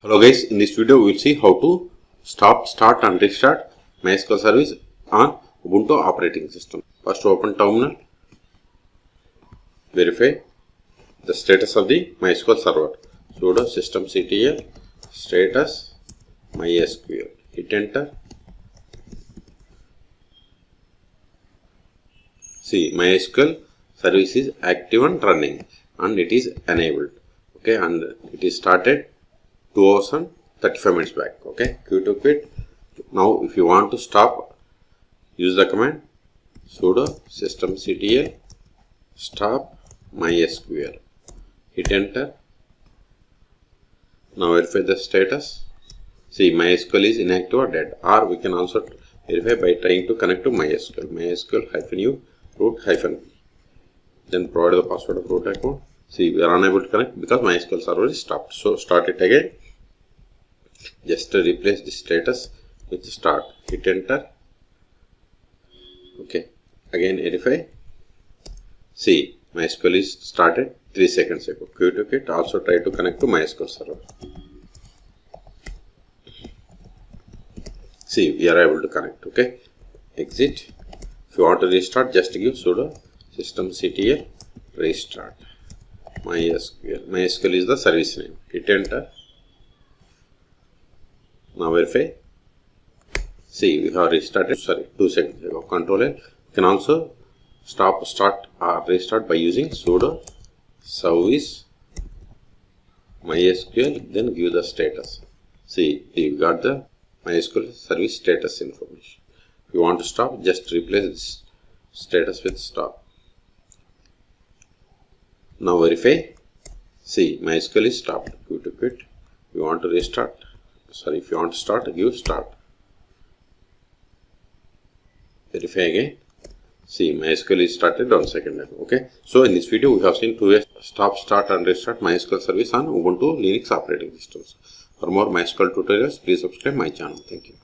Hello guys, in this video we will see how to stop, start and restart MySQL service on Ubuntu operating system. First open terminal, verify the status of the MySQL server. Sudo systemctl status MySQL. Hit enter. See, MySQL service is active and running and it is enabled. Okay, and it is started 2 hours and 35 minutes back. Okay, quit to quit. Now if you want to stop, use the command sudo systemctl stop MySQL. Hit enter. Now verify the status. See, MySQL is inactive or dead, or we can also verify by trying to connect to MySQL. MySQL-u root -, then provide the password of root account. See, we are unable to connect because MySQL server is stopped. So start it again. Just replace the status with start. Hit enter. Okay. Again verify. See, MySQL is started 3 seconds ago. Quit to quit. Also try to connect to MySQL server. See, we are able to connect. Okay. Exit. If you want to restart, just give sudo systemctl restart MySQL. MySQL is the service name. Hit enter. Now verify. See, we have restarted. 2 seconds ago. Control L. You can also stop, start, or restart by using sudo service MySQL. Then give the status. See, you got the MySQL service status information. If you want to stop, just replace this status with stop. Now verify. See, MySQL is stopped. Quit to quit. If you want to restart, if you want to start, give start. Verify again. See, MySQL is started 1 second ago. Okay. So in this video, we have seen 2 ways stop, start and restart MySQL service on Ubuntu Linux operating systems. For more MySQL tutorials, please subscribe my channel. Thank you.